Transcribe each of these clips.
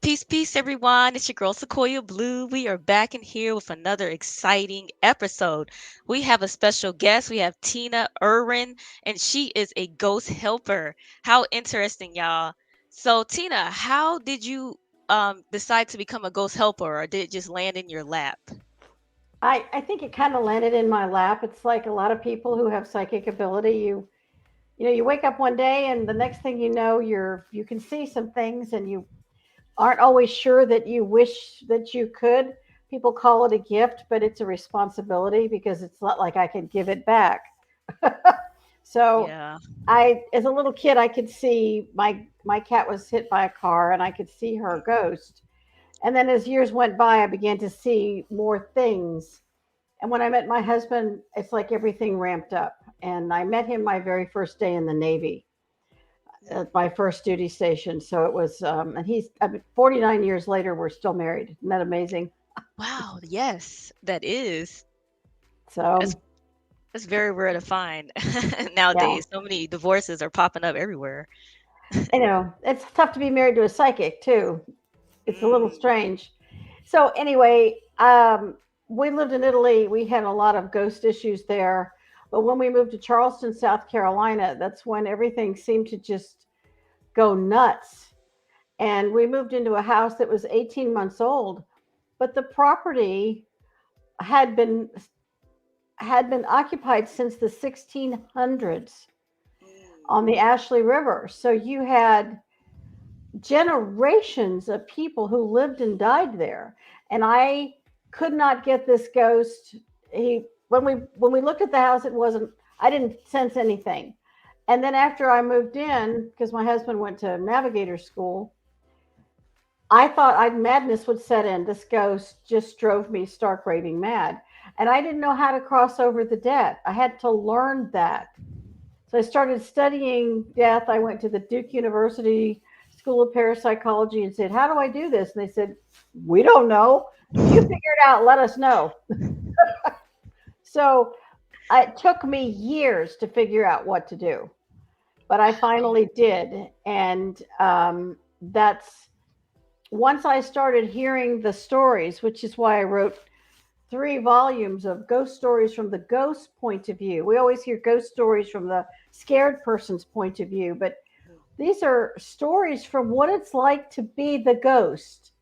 Peace, everyone. It's your girl Sequoia Blue. We are back in here with another exciting episode. We have a special guest. We have Tina Erwin, and she is a ghost helper. How interesting, y'all. So, Tina, how did you decide to become a ghost helper, or did it just land in your lap? I think it kind of landed in my lap. It's like a lot of people who have psychic ability. You wake up one day and the next thing you know, you can see some things and you aren't always sure that you wish that you could. People call it a gift, but it's a responsibility because it's not like I could give it back. So Yeah. I, as a little kid, I could see my cat was hit by a car and I could see her ghost. And then as years went by, I began to see more things. And when I met my husband, it's like everything ramped up. And I met him my very first day in the Navy at my first duty station. So it was, and he's, I mean, 49 years later, we're still married. Isn't that amazing? Wow. Yes, that is. So, That's that's very rare to find yeah, nowadays. So many divorces are popping up everywhere. I know it's tough to be married to a psychic too. It's a little Mm. strange. So, anyway, we lived in Italy. We had a lot of ghost issues there. But when we moved to Charleston, South Carolina, that's when everything seemed to just go nuts. And we moved into a house that was 18 months old, but the property had been had been occupied since the 1600s Mm. on the Ashley River. So you had generations of people who lived and died there. And I could not get this ghost. He when we looked at the house, it wasn't. I didn't sense anything. And then after I moved in, because my husband went to navigator school, I thought madness would set in. This ghost just drove me stark raving mad. And I didn't know how to cross over the debt. I had to learn that. So I started studying death. I went to the Duke University School of Parapsychology and said, "How do I do this?" And they said, "We don't know. If you figure it out, let us know." So it took me years to figure out what to do, but I Wow. finally did. And that's once I started hearing the stories, which is why I wrote 3 volumes of ghost stories from the ghost point of view. We always hear ghost stories from the scared person's point of view, but these are stories from what it's like to be the ghost.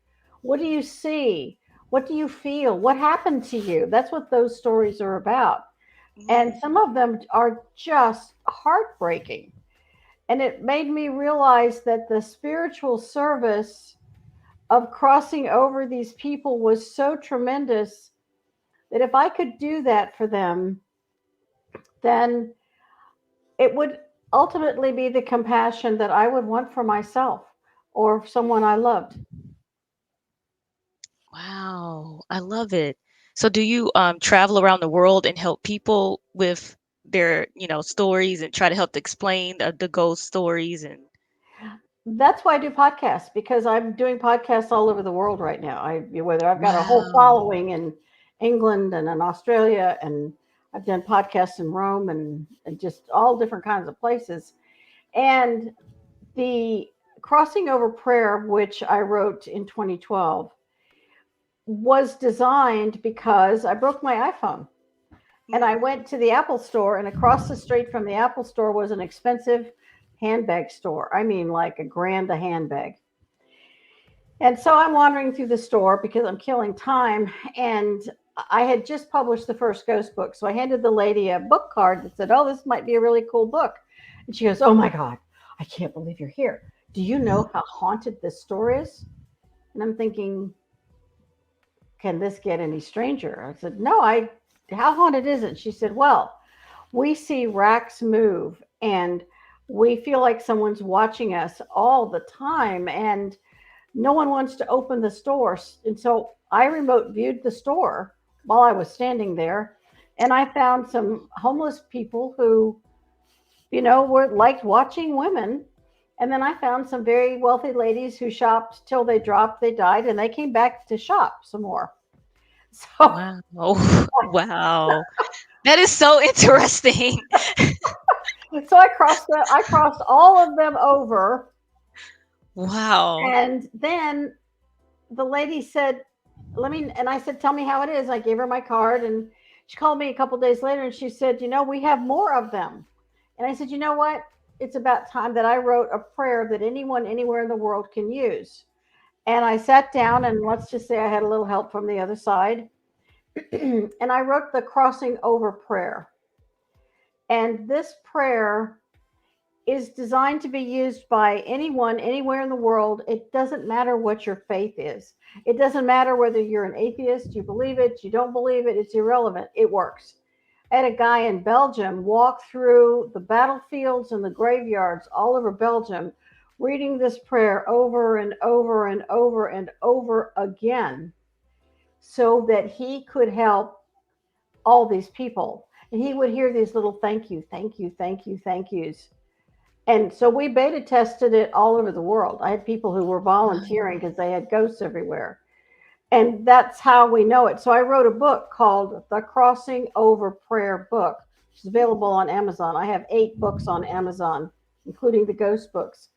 What do you see? What do you feel? What happened to you? That's what those stories are about. And Mm. some of them are just heartbreaking. And it made me realize that the spiritual service of crossing over these people was so tremendous that if I could do that for them, then it would ultimately be the compassion that I would want for myself or someone I loved. Wow, I love it. So do you travel around the world and help people with their, stories and try to help to explain the ghost stories and That's why I do podcasts because I'm doing podcasts all over the world right now. Whether I've got a whole wow. following in England and in Australia, and I've done podcasts in Rome and just all different kinds of places. And the crossing over prayer, which I wrote in 2012, was designed because I broke my iPhone. And I Mm. went to the Apple store, and across the street from the Apple store was an expensive handbag store. I mean, like a grand a handbag. And so I'm wandering through the store because I'm killing time. And I had just published the first ghost book. So I handed the lady a book card that said, "Oh, this might be a really cool book." And she goes, "Oh my God, I can't believe you're here. Do you know how haunted this store is?" And I'm thinking, can this get any stranger? I said, "No, how haunted is it?" She said, "Well, we see racks move and we feel like someone's watching us all the time and no one wants to open the store." And so I remote viewed the store while I was standing there, and I found some homeless people who, were liked watching women. And then I found some very wealthy ladies who shopped till they dropped, they died, and they came back to shop some more. So Wow. Wow. That is so interesting. so I crossed all of them over. Wow. And then the lady said, "Let me," and I said, "Tell me how it is." I gave her my card, and she called me a couple days later, and she said, "You know, we have more of them." And I said, "You know what? It's about time that I wrote a prayer that anyone anywhere in the world can use." And I sat down, and let's just say I had a little help from the other side, and I wrote the crossing over prayer. And this prayer is designed to be used by anyone anywhere in the world. It doesn't matter what your faith is. It doesn't matter whether you're an atheist, you believe it, you don't believe it, it's irrelevant. It works. I had a guy in Belgium walk through the battlefields and the graveyards all over Belgium reading this prayer over and over and over and over again so that he could help all these people. And he would hear these little thank you, thank you, thank you, thank yous. And so we beta tested it all over the world. I had people who were volunteering because they had ghosts everywhere. And that's how we know it. So I wrote a book called The Crossing Over Prayer Book, which is available on Amazon. I have 8 books on Amazon, including the ghost books.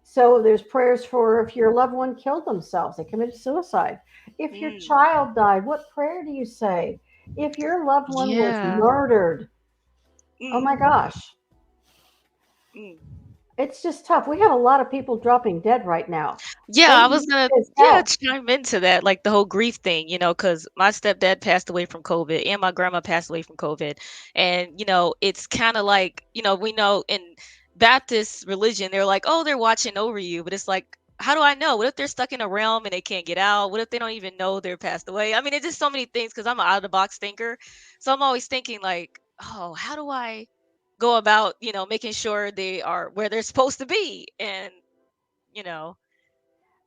So there's prayers for if your loved one killed themselves, they committed suicide. If your Mm, child died, what prayer do you say? If your loved one was yeah. murdered, oh my Mm, gosh, mm. it's just tough. We have a lot of people dropping dead right now. Yeah, They I was need gonna, this yeah, help. chime into that, like the whole grief thing, because my stepdad passed away from COVID and my grandma passed away from COVID. And, it's kind of like, we know in Baptist religion, they're like, oh, they're watching over you. But it's like, how do I know? What if they're stuck in a realm and they can't get out? What if they don't even know they're passed away? I mean, it's just so many things because I'm an out of the box thinker. So I'm always thinking, like, oh, how do I go about, making sure they are where they're supposed to be? And, you know,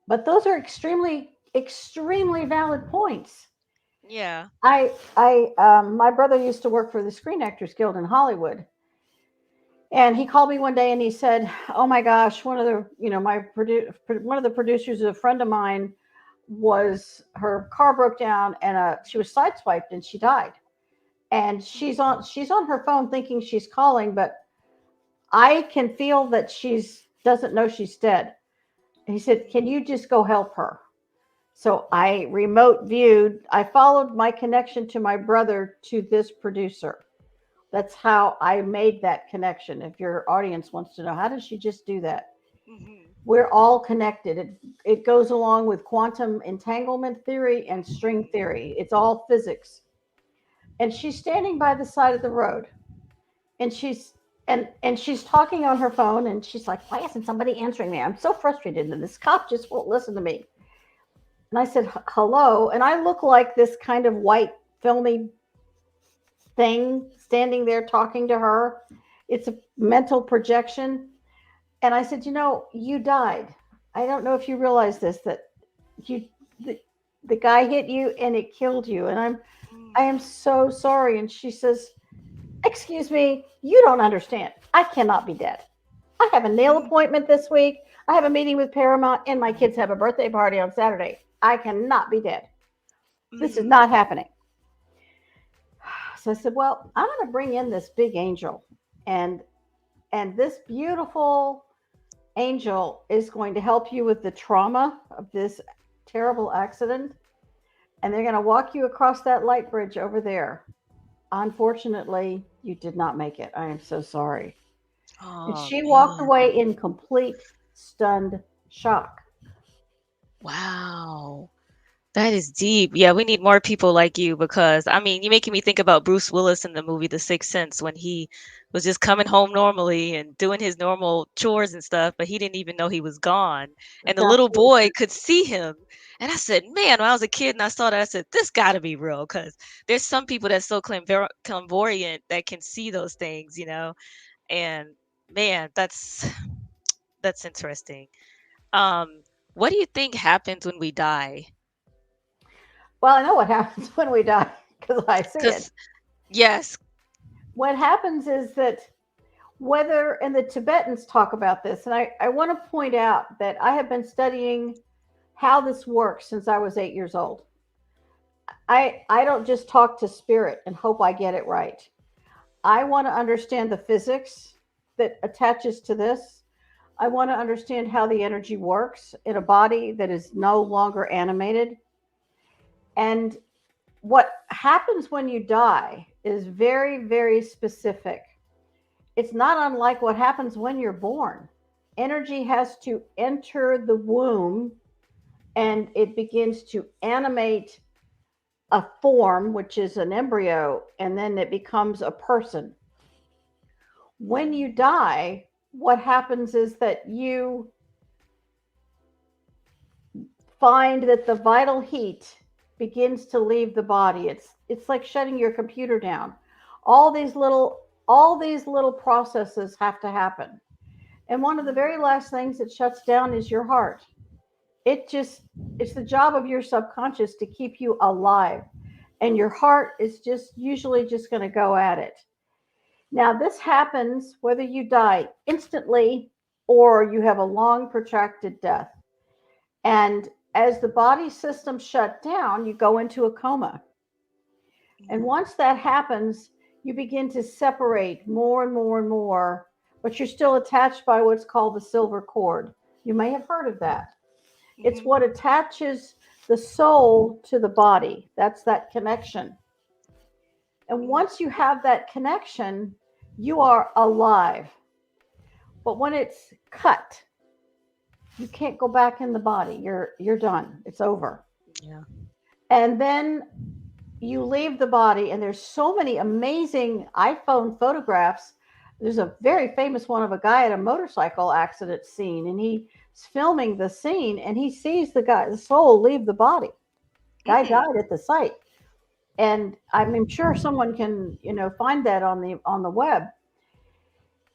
But those are extremely, extremely valid points. yeah. My brother used to work for the Screen Actors Guild in Hollywood, and he called me one day and he said, "Oh my gosh, one of the, one of the producers, a friend of mine, was her car broke down and she was sideswiped and she died. And she's on her phone thinking she's calling, but I can feel that she's doesn't know she's dead." And he said, "Can you just go help her?" So I remote viewed, I followed my connection to my brother to this producer. That's how I made that connection. If your audience wants to know, how does she just do that? Mhm. We're all connected. It goes along with quantum entanglement theory and string theory. It's all physics. And she's standing by the side of the road, and she's talking on her phone, and she's like, "Why isn't somebody answering me? I'm so frustrated, and this cop just won't listen to me." And I said, "Hello." And I look like this kind of white, filmy thing standing there talking to her. It's a mental projection. And I said, "You died. I don't know if you realize this, that you, the, the guy hit you and it killed you. And I am Mm. so sorry." And she says, "Excuse me, you don't understand. I cannot be dead. I have a nail Mhm. appointment this week. I have a meeting with Paramount, and my kids have a birthday party on Saturday. I cannot be dead. This is Mhm. not happening." So I said, "Well, I'm going to bring in this big angel, and this beautiful angel is going to help you with the trauma of this terrible accident, and they're going to walk you across that light bridge over there. Unfortunately, you did not make it. I am so sorry." And Oh, she walked man. away in complete stunned shock. Wow. That is deep. Yeah, we need more people like you because, I mean, you're making me think about Bruce Willis in the movie The Sixth Sense when he was just coming home normally and doing his normal chores and stuff, but he didn't even know he was gone. And That's the little absolutely boy true. could see him. And I said, man, when I was a kid and I saw that, I said, this got to be real because there's some people that's so clairvoyant that can see those things. And man, that's interesting. Um, what do you think happens when we die? Well, I know what happens when we die because I see it. Because yes. What happens is that whether, and the Tibetans talk about this, and I want to point out that I have been studying how this works since I was 8 years old. I don't just talk to spirit and hope I get it right. I want to understand the physics that attaches to this. I want to understand how the energy works in a body that is no longer animated. And what happens when you die is very, very specific. It's not unlike what happens when you're born. Energy has to enter the womb and it begins to animate a form, which is an embryo, and then it becomes a person. When you die, what happens is that you find that the vital heat begins to leave the body. It's like shutting your computer down. All these little processes have to happen. And one of the very last things that shuts down is your heart. It just it's the job of your subconscious to keep you alive. And your heart is just usually just going to go at it. Now, this happens whether you die instantly or you have a long protracted death. And as the body system shut down, you go into a coma. And Mhm. once that happens, you begin to separate more and more and more, but you're still attached by what's called the silver cord. You may have heard of that. It's Mhm. what attaches the soul to the body. That's that connection. And Mhm. once you have that connection, you are alive. But when it's cut, you can't go back in the body. You're done. It's over. Yeah. And then you leave the body, and there's so many amazing iPhone photographs. There's a very famous one of a guy at a motorcycle accident scene, and he's filming the scene, and he sees the soul leave the body. Guy Mm. died at the site, and I'm sure someone can find that on the web,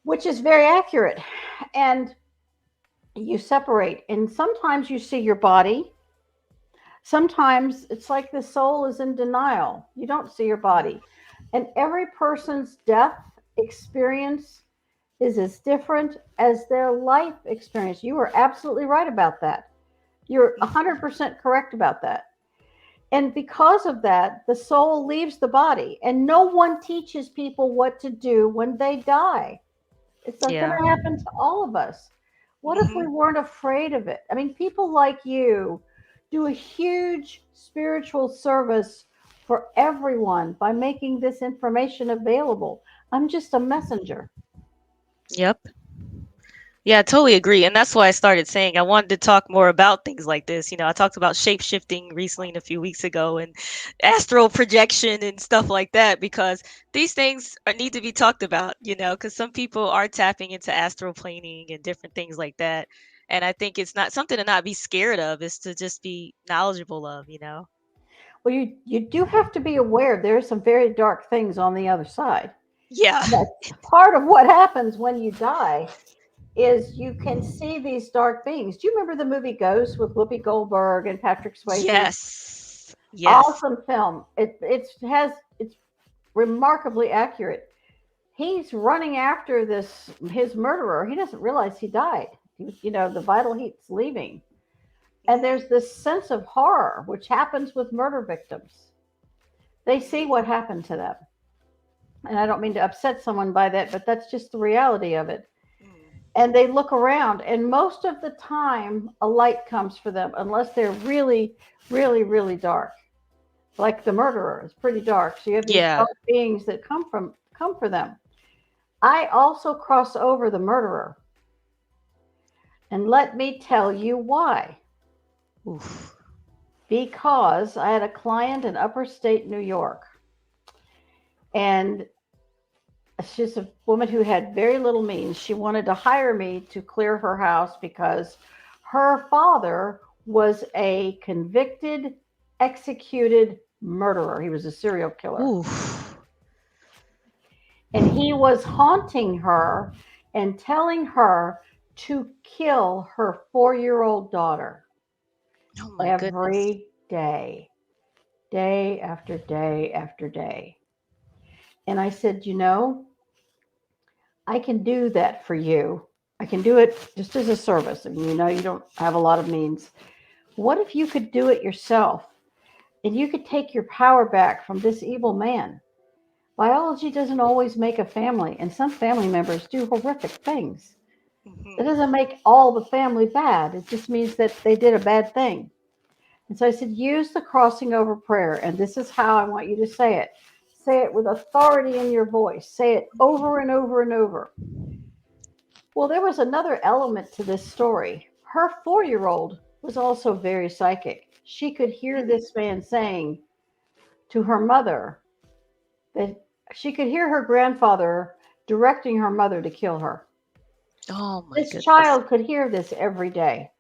which is very accurate. And you separate, and sometimes you see your body. Sometimes it's like the soul is in denial. You don't see your body. And every person's death experience is as different as their life experience. You are absolutely right about that. You're Mhm. 100% correct about that. And because of that, the soul leaves the body, and no one teaches people what to do when they die. It's going Yeah. to happen to all of us. What if we Mhm. weren't afraid of it? I mean, people like you do a huge spiritual service for everyone by making this information available. I'm just a messenger. Yep. Yeah, I totally agree. And that's why I started saying I wanted to talk more about things like this. I talked about shape shifting recently and a few weeks ago and astral projection and stuff like that because these things need to be talked about, because some people are tapping into astral planing and different things like that. And I think it's not something to not be scared of, is to just be knowledgeable of. Well, you do have to be aware there's some very dark things on the other side. Yeah. And that's part of what happens when you die is you can see these dark beings. Do you remember the movie Ghost with Whoopi Goldberg and Patrick Swayze? Yes. Yes. Awesome film. It's remarkably accurate. He's running after this his murderer. He doesn't realize he died. The vital heat's leaving. And Mhm. there's this sense of horror which happens with murder victims. They see Mhm. what happened to them. And I don't mean to upset someone by that, but that's just the reality of it. Mm. And they look around, and most of the time a light comes for them unless they're really, really, really dark. Like the murderer is pretty dark. So you have these Yeah. dark beings that come for them. I also cross over the murderer. And let me tell you why. Oof. Because I had a client in upper state New York, and she's a woman who had very little means. She wanted to hire me to clear her house because her father was a convicted, executed murderer. He was a serial killer. Oof. And he was haunting her and telling her to kill her 4-year-old daughter Oh my goodness. every day, day after day after day. And I said, I can do that for you. I can do it just as a service. I mean, you don't have a lot of means. What if you could do it yourself and you could take your power back from this evil man? Biology doesn't always make a family, and some family members do horrific things. It Mhm. doesn't make all the family bad. It just means that they did a bad thing. And so I said, use the crossing over prayer. And this is how I want you to say it. Say it with authority in your voice. Say it over and over and over. Well, there was another element to this story. Her 4-year-old was also very psychic. She could hear Mm. this man saying to her mother that she could hear her grandfather directing her mother to kill her. Oh my This goodness. child could hear this every day.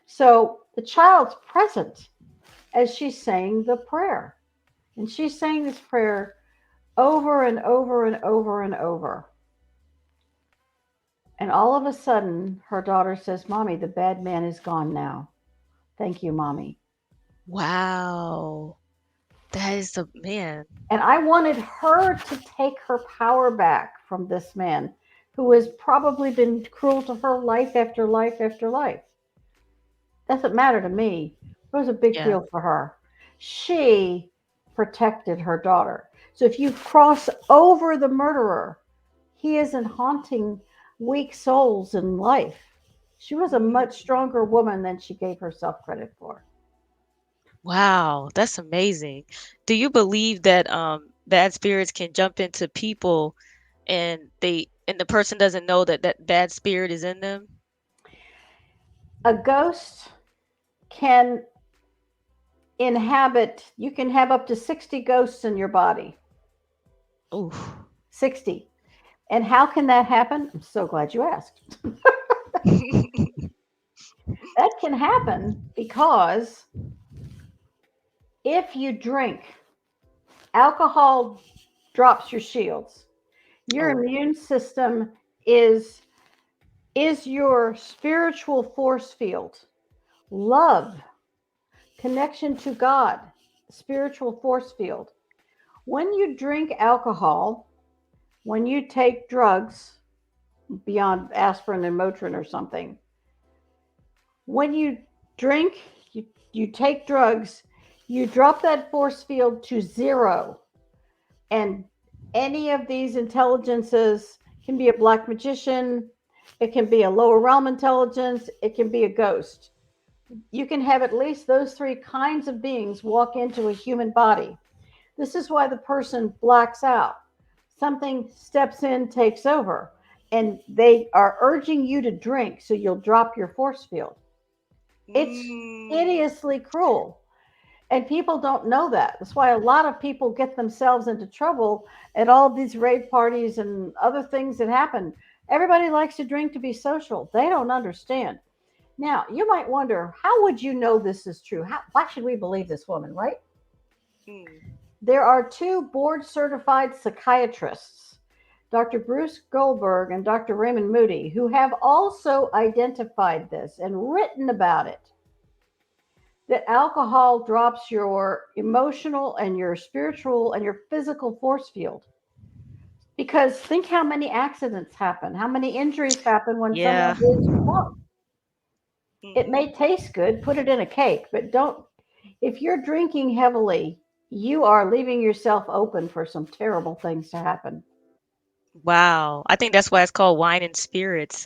So the child's present as she's saying the prayer. And she's saying this prayer over and over and over and over. And all of a sudden, her daughter says, Mommy, the bad man is gone now. Thank you, Mommy. Wow. That is a man. And I wanted her to take her power back from this man who has probably been cruel to her life after life after life. Doesn't matter to me. It was a big Yeah. deal for her. She protected her daughter. So if you cross over the murderer, he isn't haunting weak souls in life. She was a Mm. much stronger woman than she gave herself credit for. Wow, that's amazing. Do you believe that bad spirits can jump into people and the person doesn't know that that bad spirit is in them? A ghost can inhabit, you can have up to 60 ghosts in your body. Oof. 60. And how can that happen? I'm so glad you asked. That can happen because if you drink, alcohol drops your shields. Your Oh. immune system is is your spiritual force field. Love, connection to God, spiritual force field. When you drink alcohol, when you take drugs beyond aspirin and Motrin or something, when you drink, you take drugs, you drop that force field to zero. And any of these intelligences can be a black magician, it can be a lower realm intelligence, it can be a ghost. You can have at least those three kinds of beings walk into a human body. This is why the person blacks out. Something steps in, takes over, and they are urging you to drink so you'll drop your force field. It's Mm. hideously cruel. And people don't know that. That's why a lot of people get themselves into trouble at all these rave parties and other things that happen. Everybody likes to drink to be social. They don't understand. Now, you might wonder, how would you know this is true? Why should we believe this woman, right? Mm. There are two board certified psychiatrists, Dr. Bruce Goldberg and Dr. Raymond Moody, who have also identified this and written about it, that alcohol drops your emotional and your spiritual and your physical force field. Because think how many accidents happen, how many injuries happen when Yeah. someone is drunk. It Mhm. may taste good, put it in a cake, but don't, if you're drinking heavily, you are leaving yourself open for some terrible things to happen. Wow. I think that's why it's called Wine and Spirits.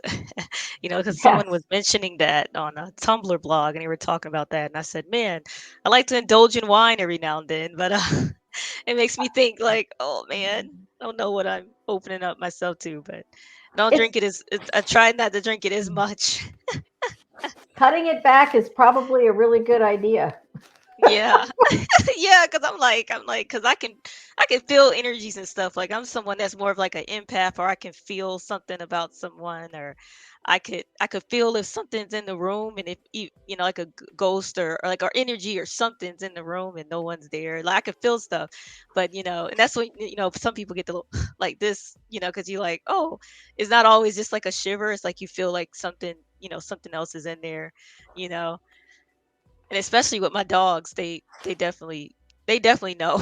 Because someone Yes. was mentioning that on a Tumblr blog and they were talking about that. And I said, man, I like to indulge in wine every now and then, but it makes me think like, oh man, I don't know what I'm opening up myself to, but don't It's drink I try not to drink it as much. cutting it back is probably a really good idea. Yeah. Yeah, because because I can feel energies and stuff. Like I'm someone that's more of like an empath, or I can feel something about someone, or I could feel if something's in the room, and if like a ghost or like our energy or something's in the room and no one's there. Like I could feel stuff, but and that's when some people get the like this, because you like, oh, it's not always just like a shiver. It's like you feel like something else is in there, you know and especially with my dogs, they definitely know.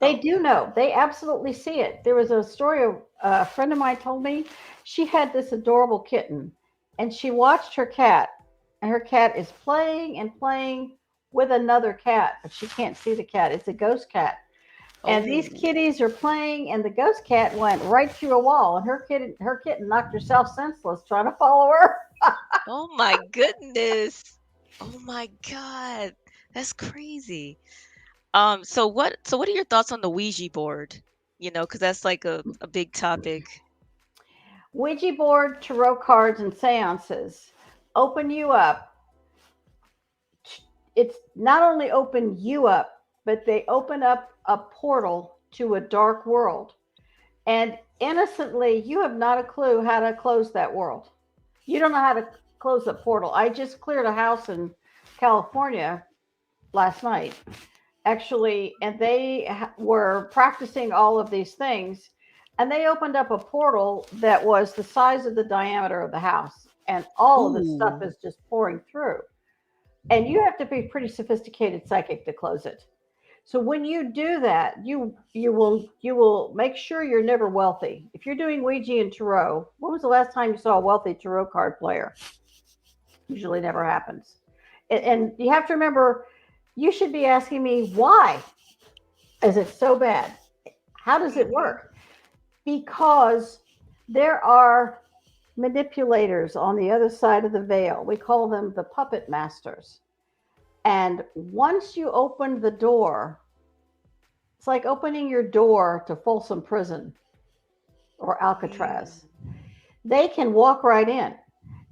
They So, do know. They absolutely see it. There was a story a friend of mine told me. She had this adorable kitten, and she watched her cat, and her cat is playing and playing with another cat, but she can't see the cat. It's a ghost cat. And these Oh. kitties are playing, and the ghost cat went right through a wall, and her kitten knocked herself senseless trying to follow her. Oh my goodness. Oh my God. That's crazy. So what are your thoughts on the Ouija board? Because that's like a big topic. Ouija board, tarot cards, and seances open you up. It's not only open you up, but they open up a portal to a dark world. And innocently, you have not a clue how to close that world. You don't know how to close the portal. I just cleared a house in California last night, actually, and they were practicing all of these things. And they opened up a portal that was the size of the diameter of the house. And all of this stuff Ooh. is just pouring through. And you have to be pretty sophisticated psychic to close it. So when you do that, you will make sure you're never wealthy. If you're doing Ouija and tarot, when was the last time you saw a wealthy tarot card player? Usually never happens. And you have to remember, you should be asking me, why is it so bad? How does it Mm-hmm. work? Because there are manipulators on the other side of the veil. We call them the puppet masters. And once you open the door, it's like opening your door to Folsom Prison or Alcatraz. Mm. They can walk right in.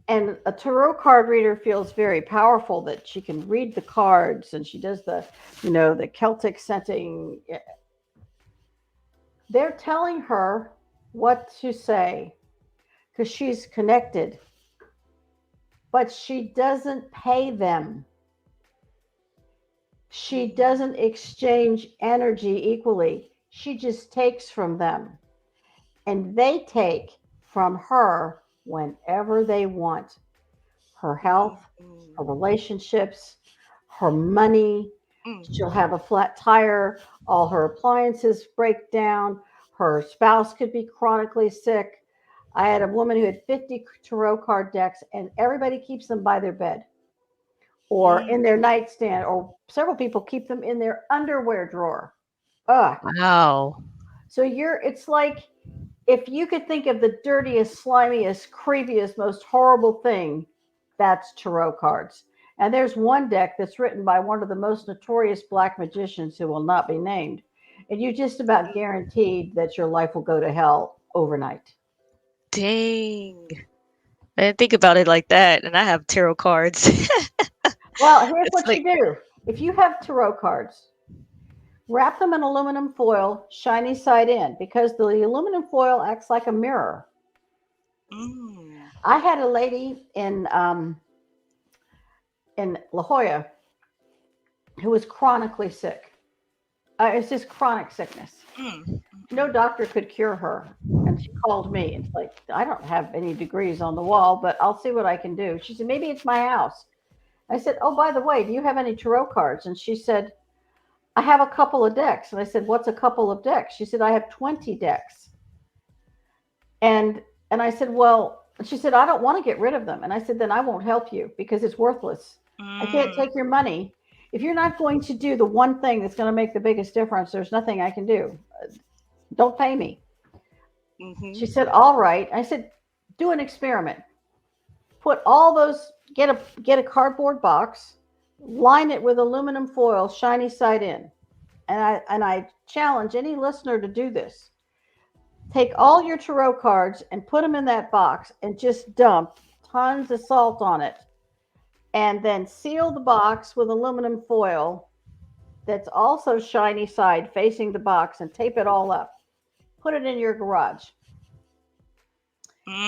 And a tarot card reader feels very powerful that she can read the cards and she does the Celtic scenting. They're telling her what to say because she's connected, but she doesn't pay them. She Mm. doesn't exchange energy equally. She just takes from them, and they take from her whenever they want. Her health, her Mm. relationships, her money. Mm. She'll have a flat tire, all her appliances break down, her spouse could be chronically sick. I had a woman who had 50 tarot card decks, and everybody keeps them by their bed or Mm. in their nightstand, or several people keep them in their underwear drawer. Ugh. Wow. So it's like, if you could think of the dirtiest, slimiest, creepiest, most horrible thing, that's tarot cards. And there's one deck that's written by one of the most notorious black magicians who will not be named. And you just about guaranteed that your life will go to hell overnight. Dang. I didn't think about it like that, and I have tarot cards. Well, here's It's what like, you do. If you have tarot cards, wrap them in aluminum foil, shiny side in, because the aluminum foil acts like a mirror. mm. I had a lady in La Jolla who was chronically sick. It's just chronic sickness. Mm. No Mm. doctor could cure her. And she called me. It's like, I don't have any degrees on the wall, but I'll see what I can do. She said, maybe it's my house. I said, oh, by the way, do you have any tarot cards? And she said, I have a couple of decks. And I said, what's a couple of decks? She said, I have 20 decks. And and I said, well, she said, I don't want to get rid of them. And I said, then I won't help you because it's worthless. I can't Mm. take your money. If you're not going to do the one thing that's going to make the biggest difference, there's nothing I can do. Don't pay me. She Mhm. said, all right. I said, do an experiment. Put all those, get a cardboard box, line it with aluminum foil, shiny side in. And I challenge any listener to do this. Take all your tarot cards and put them in that box and just dump tons of salt on it. And then seal the box with aluminum foil that's also shiny side facing the box and tape it all up. Put it in your garage.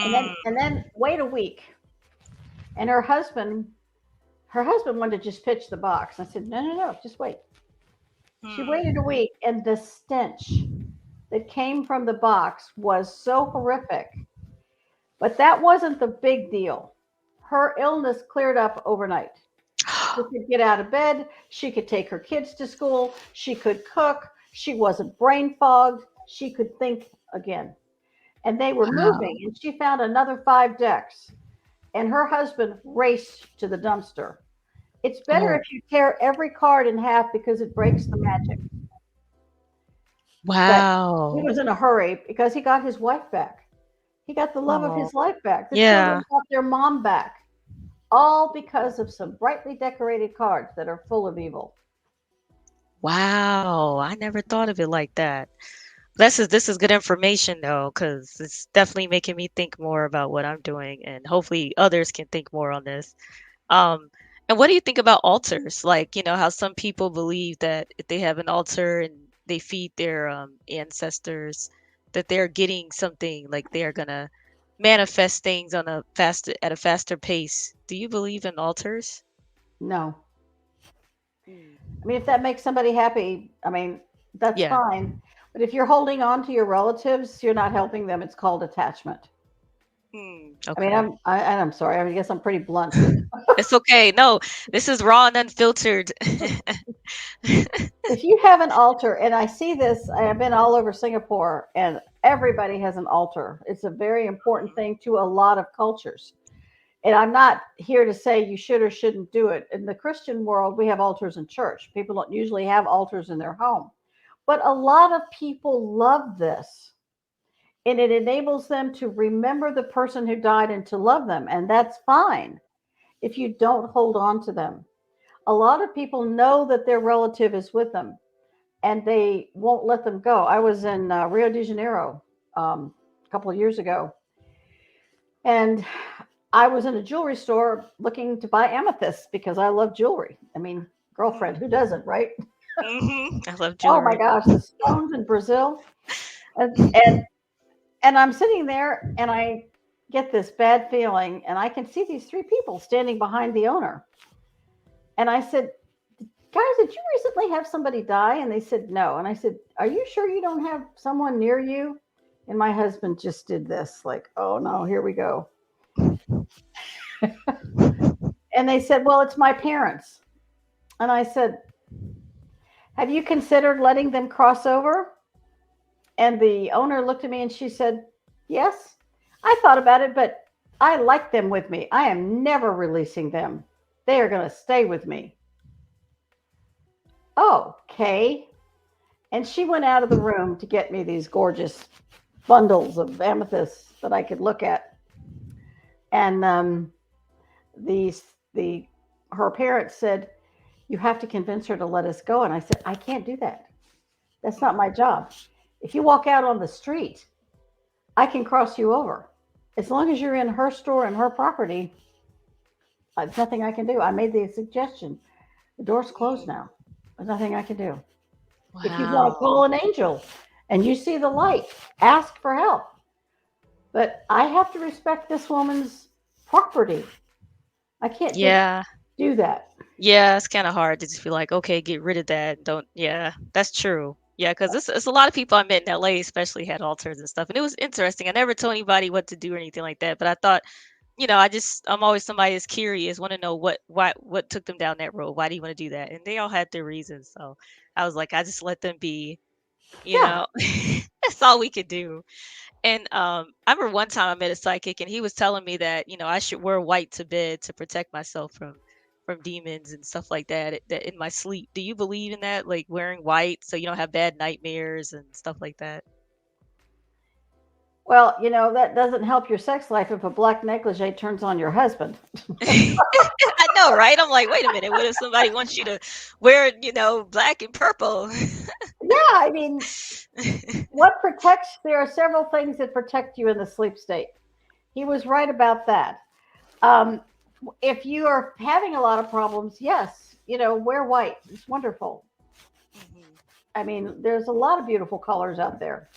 And then Mm. wait a week. And her husband wanted to just pitch the box. I said, no, no, no, just wait. She waited a Mm. week, and the stench that came from the box was so horrific. But that wasn't the big deal. Her illness cleared up overnight. She could get out of bed. She could take her kids to school. She could cook. She wasn't brain fogged. She could think again. And they were moving, Wow. and she found another 5 decks. And her husband raced to the dumpster. It's better Oh. if you tear every card in half because it breaks the magic. But he Wow. was in a hurry because he got his wife back. He got the love of Oh, his life back. The yeah. children got their mom back, all because of some brightly decorated cards that are full of evil. Wow. I never thought of it like that. This is good information though, because it's definitely making me think more about what I'm doing, and hopefully others can think more on this. Um, and what do you think about altars? Like, how some people believe that if they have an altar and they feed their ancestors, that they're getting something, like they're gonna manifest things at a faster pace. Do you believe in altars? No. Mm. I mean, if that makes somebody happy, I mean, that's Yeah. fine. But if you're holding on to your relatives, you're not helping them. It's called attachment. I mean, Okay. and I'm sorry. I guess I'm pretty blunt, but It's okay. No, this is raw and unfiltered. if you have an altar, and I see this, I've been all over Singapore, and everybody has an altar. It's a very important thing to a lot of cultures. And I'm not here to say you should or shouldn't do it. In the Christian world, we have altars in church. People don't usually have altars in their home. But a lot of people love this, and it enables them to remember the person who died and to love them. And that's fine if you don't hold on to them. A lot of people know that their relative is with them and they won't let them go. I was in Rio de Janeiro a couple of years ago, and I was in a jewelry store looking to buy amethysts because I love jewelry. I mean, girlfriend, who doesn't, right? I love Oh my jewelry. gosh, the stones in Brazil. And and I'm sitting there and I get this bad feeling and I can see these three people standing behind the owner. And I said, "Guys, did you recently have somebody die?" And they said, "No." And I said, "Are you sure you don't have someone near you?" And my husband just did this, like, "Oh no, here we go." And they said, "Well, it's my parents." And I said, "Have you considered letting them cross over?" And the owner looked at me and she said, "Yes, I thought about it, but I like them with me. I am never releasing them. They are going to stay with me." Okay. And she went out of the room to get me these gorgeous bundles of amethysts that I could look at. And the, the, her parents said, "You have to convince her to let us go." And I said, "I can't do that. That's not my job. If you walk out on the street, I can cross you over. As long as you're in her store and her property, there's nothing I can do." I made the suggestion. The door's closed now. There's nothing I can do. If you want to Wow. call an angel and you see the light, ask for help. But I have to respect this woman's property. I can't just Yeah. do that. Yeah, it's kind of hard to just be like, okay, get rid of that. Don't, yeah, that's true. Yeah, because it's a lot of people I met in LA, especially had altars and stuff. And it was interesting. I never told anybody what to do or anything like that. But I thought, I'm always somebody that's curious, want to know what took them down that road. Why do you want to do that? And they all had their reasons. So I was like, I just let them be, you Yeah. know, that's all we could do. And I remember one time I met a psychic, and he was telling me that I should wear white to bed to protect myself from demons and stuff like that. That in my sleep. Do you believe in that? Like wearing white so you don't have bad nightmares and stuff like that. Well, that doesn't help your sex life if a black negligee turns on your husband. I know, right? I'm like, wait a minute. What if somebody wants you to wear, black and purple? Yeah, I mean, there are several things that protect you in the sleep state. He was right about that. Um, if you are having a lot of problems, yes, wear white. It's wonderful. Mhm. I mean, there's a lot of beautiful colors out there.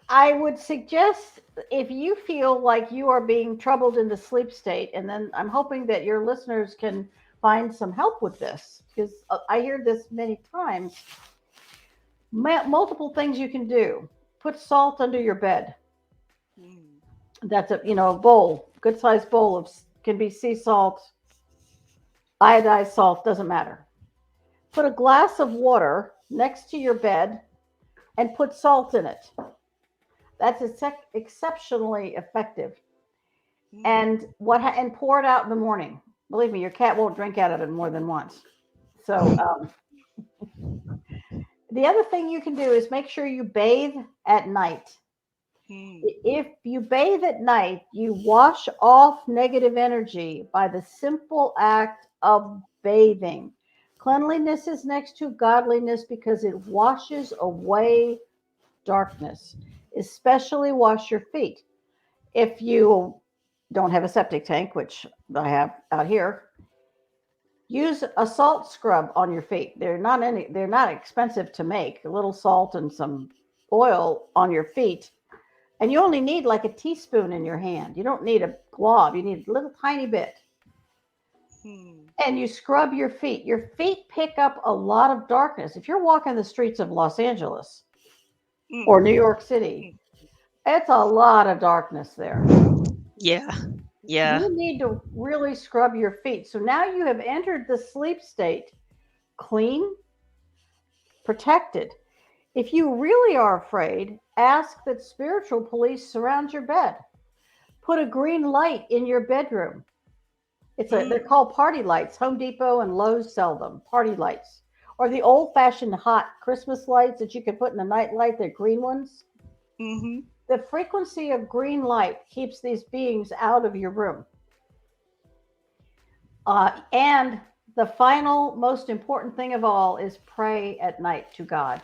I would suggest if you feel like you are being troubled in the sleep state, and then I'm hoping that your listeners can find some help with this because I hear this many times. Multiple things you can do. Put salt under your bed. Mm. That's a bowl, good sized bowl of can be sea salt, iodized salt, doesn't matter. Put a glass of water next to your bed and put salt in it. That's exceptionally effective. Mm. And pour it out in the morning. Believe me, your cat won't drink out of it more than once. So The other thing you can do is make sure you bathe at night. Mm, If you bathe at night, you wash off negative energy by the simple act of bathing. Cleanliness is next to godliness because it washes away darkness. Especially wash your feet. If you don't have a septic tank, which I have out here, use a salt scrub on your feet. They're not expensive to make. A little salt and some oil on your feet, and you only need like a teaspoon in your hand. You don't need a glove. You need a little tiny bit. mm, And you scrub your feet. Your feet pick up a lot of darkness. If you're walking the streets of Los Angeles or New mm, York City, mm. it's a lot of darkness there. Yeah, yeah. You need to really scrub your feet. So now you have entered the sleep state clean, protected. If you really are afraid, ask that spiritual police surround your bed. Put a green light in your bedroom. They're Mm, called party lights. Home Depot and Lowe's sell them. Party lights. Or the old fashioned hot Christmas lights that you can put in a night light, the green ones. mm-hmm. The frequency of green light keeps these beings out of your room. And the final, most important thing of all is pray at night to God.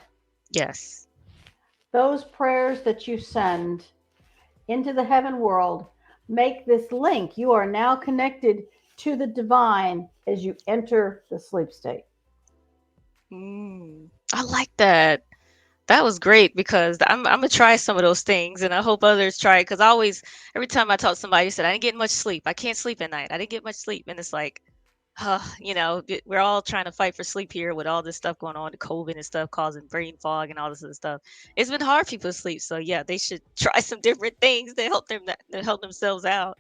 Yes. Those prayers that you send into the heaven world make this link. You are now connected to the divine as you enter the sleep state. Mm. I like that. That was great because I'm gonna try some of those things, and I hope others try it. Because I always, every time I talk to somebody, said I didn't get much sleep. I can't sleep at night. I didn't get much sleep, and it's like, we're all trying to fight for sleep here with all this stuff going on, the COVID and stuff causing brain fog and all this other stuff. It's been hard for people to sleep, so yeah, they should try some different things to help them to help themselves out.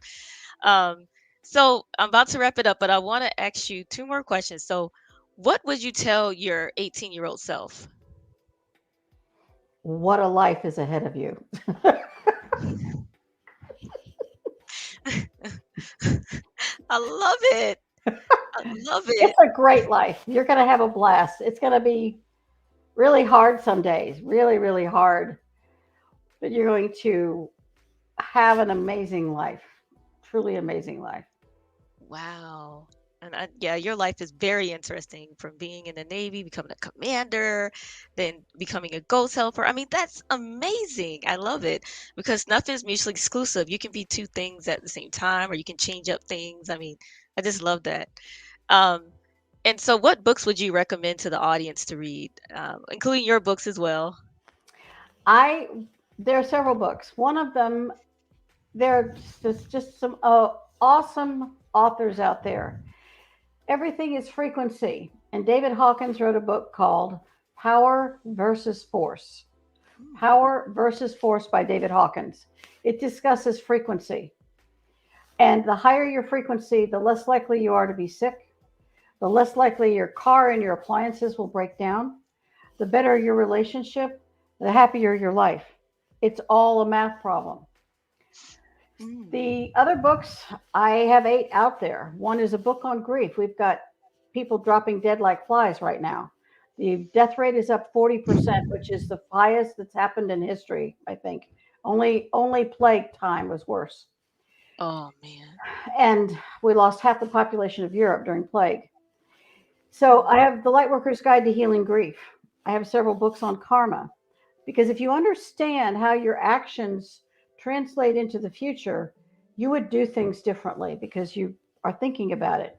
Um, so I'm about to wrap it up, but I want to ask you two more questions. So, what would you tell your 18-year-old self? What a life is ahead of you. I love it. I love It's it. a great life. You're going to have a blast. It's going to be really hard some days, really, really hard, but you're going to have an amazing life, truly amazing life. Wow. And yeah, your life is very interesting from being in the Navy, becoming a commander, then becoming a ghost helper. I mean, that's amazing. I love it because nothing's mutually exclusive. You can be two things at the same time, or you can change up things. I mean, I just love that. Um, and so, what books would you recommend to the audience to read, including your books as well? I There are several books. One of them, there are just some awesome authors out there. Everything is frequency. And David Hawkins wrote a book called Power versus Force. Mm, Power versus Force by David Hawkins. It discusses frequency. And the higher your frequency, the less likely you are to be sick, the less likely your car and your appliances will break down, the better your relationship, the happier your life. It's all a math problem. mm. The other books, I have 8 out there. One is a book on grief. We've got people dropping dead like flies right now. The death rate is up 40%, which is the highest that's happened in history, I think. Only plague time was worse. Oh man. And we lost half the population of Europe during plague. So I Mm, have The Lightworker's Guide to Healing Grief. I have several books on karma. Because if you understand how your actions translate into the future, you would do things differently because you are thinking about it.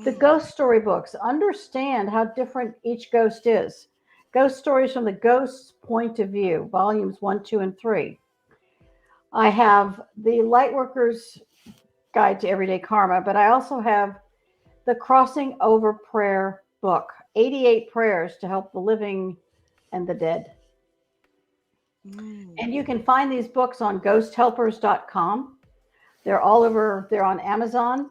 The mm, ghost story books, understand how different each ghost is. Ghost stories from the ghost's point of view, volumes 1, 2, and 3. I have the Lightworker's Guide to Everyday Karma, but I also have the Crossing Over Prayer book, 88 prayers to help the living and the dead. And mm. you can find these books on ghosthelpers.com. They're all over, they're on Amazon.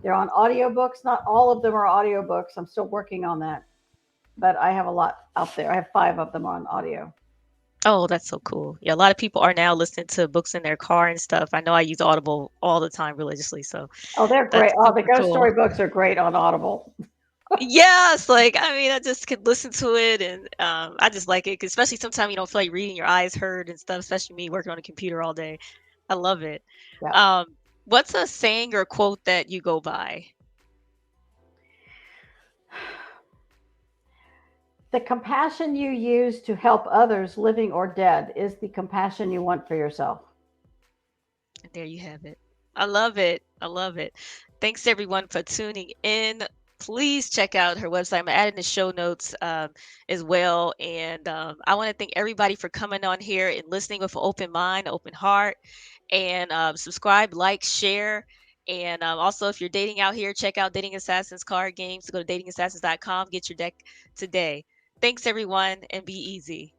They're on audiobooks. Not all of them are audiobooks. I'm still working on that, but I have a lot out there. I have 5 of them on audio. Oh, that's so cool. Yeah, a lot of people are now listening to books in their car and stuff. I know I use Audible all the time religiously, so Oh, they're great. that's Oh, the super ghost cool. story books are great on Audible. Yes, like I mean, I just could listen to it, and I just like it, 'cause especially sometimes you don't feel like reading, your eyes hurt and stuff. Especially me working on a computer all day, I love it. Yeah. What's a saying or quote that you go by? The compassion you use to help others, living or dead, is the compassion you want for yourself. And there you have it. I love it. I love it. Thanks everyone for tuning in. Please check out her website. I'm adding the show notes as well. And I want to thank everybody for coming on here and listening with an open mind, open heart. And subscribe, like, share. And also, if you're dating out here, check out Dating Assassins card games. Go to datingassassins.com. Get your deck today. Thanks, everyone, and be easy.